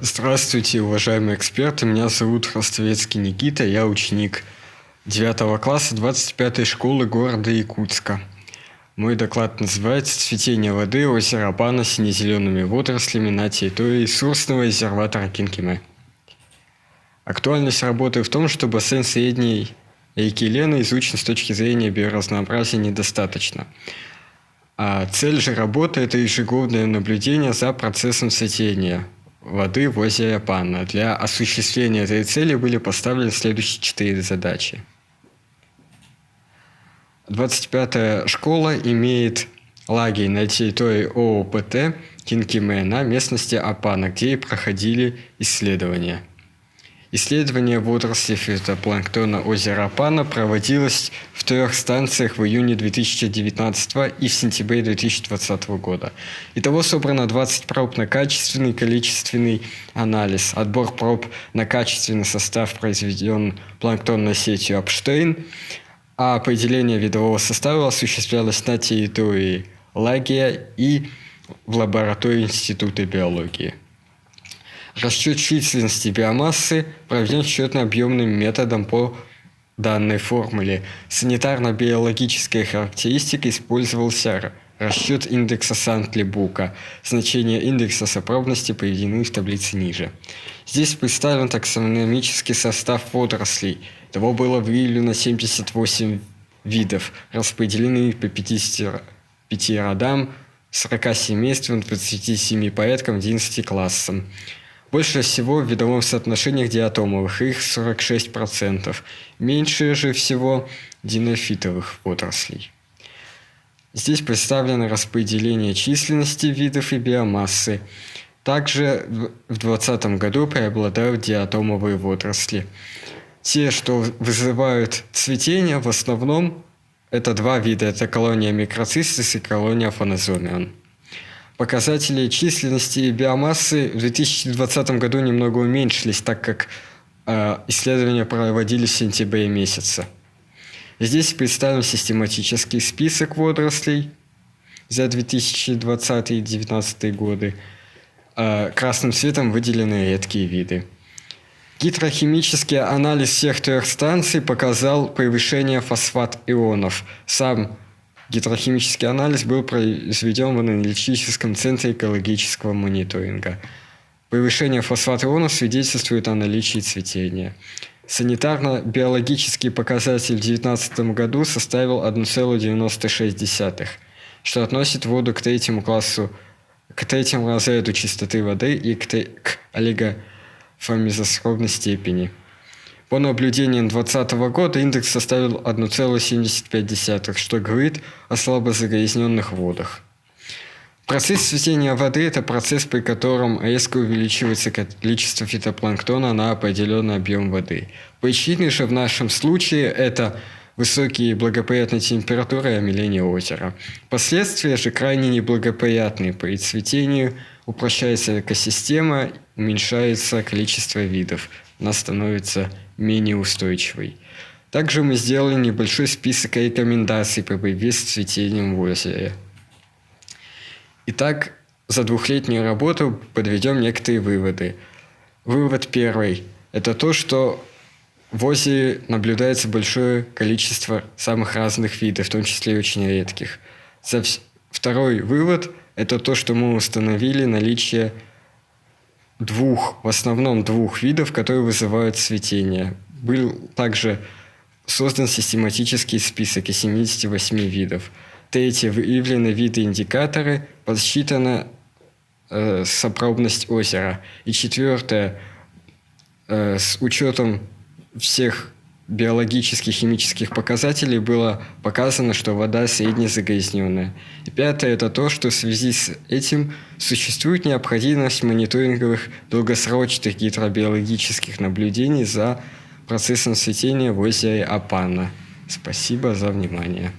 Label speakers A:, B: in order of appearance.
A: Здравствуйте, уважаемые эксперты. Меня зовут Ростовецкий Никита. Я ученик 9 класса 25-й школы города Якутска. Мой доклад называется «Цветение воды озера Апана сине-зелеными водорослями на территории ресурсного резерватора Кинкиме». Актуальность работы в том, что бассейн средней реки Лены изучен с точки зрения биоразнообразия недостаточно. А цель же работы – это ежегодное наблюдение за процессом цветения воды в озере Апана. Для осуществления этой цели были поставлены следующие 4 задачи. 25-я школа имеет лагерь на территории ООПТ Кинкиме на местности Апана, где и проходили исследования. Исследование водорослей фитопланктона озера Апана проводилось в 3 станциях в июне 2019 и в сентябре 2020 года. Итого собрано 20 проб на качественный и количественный анализ. Отбор проб на качественный состав произведен планктонной сетью Апштейн, а определение видового состава осуществлялось на территории лагеря и в лаборатории Института биологии. Расчет численности биомассы проведен счетно-объемным методом по данной формуле. Санитарно-биологической характеристикой использовался расчет индекса Сантли-Бука. Значения индекса сопробности приведены в таблице ниже. Здесь представлен таксономический состав водорослей. Того было выявлено 78 видов, распределены по 55 родам, 40 семействам, 27 порядкам, 11 классам. Больше всего в видовом соотношениях диатомовых, их 46%. Меньше же всего динофитовых водорослей. Здесь представлено распределение численности видов и биомассы. Также в 2020 году преобладают диатомовые водоросли. Те, что вызывают цветение, в основном это 2 вида. Это колония микроцистис и колония фанозомион. Показатели численности и биомассы в 2020 году немного уменьшились, так как исследования проводились в сентябре месяце. Здесь представлен систематический список водорослей за 2020 и 2019 годы. Красным цветом выделены редкие виды. Гидрохимический анализ всех 3 станций показал превышение фосфат-ионов. Сам гидрохимический анализ был произведен в аналитическом центре экологического мониторинга. Превышение фосфат-ионов свидетельствует о наличии цветения. Санитарно-биологический показатель в 2019 году составил 1,96, что относит воду к 3 классу, к 3 разряду чистоты воды и к олигофомизосробной степени. По наблюдениям 2020 года индекс составил 1,75, что говорит о слабо загрязненных водах. Процесс цветения воды – это процесс, при котором резко увеличивается количество фитопланктона на определенный объем воды. Причины же в нашем случае – это высокие благоприятные температуры и омеление озера. Последствия же крайне неблагоприятные. При цветении упрощается экосистема, уменьшается количество видов. Она становится менее устойчивой. Также мы сделали небольшой список рекомендаций по борьбе с цветением в озере. Итак, за 2-летнюю работу подведем некоторые выводы. Вывод первый – это то, что в озере наблюдается большое количество самых разных видов, в том числе и очень редких. Второй вывод – это то, что мы установили наличие в основном 2 видов, которые вызывают цветение. Был также создан систематический список из 78 видов. 3. Выявлены виды-индикаторы, подсчитана сопробность озера. И 4. С учетом всех биологических, химических показателей было показано, что вода среднезагрязненная. И 5. Это то, что в связи с этим существует необходимость мониторинговых долгосрочных гидробиологических наблюдений за процессом цветения в озере Апана. Спасибо за внимание.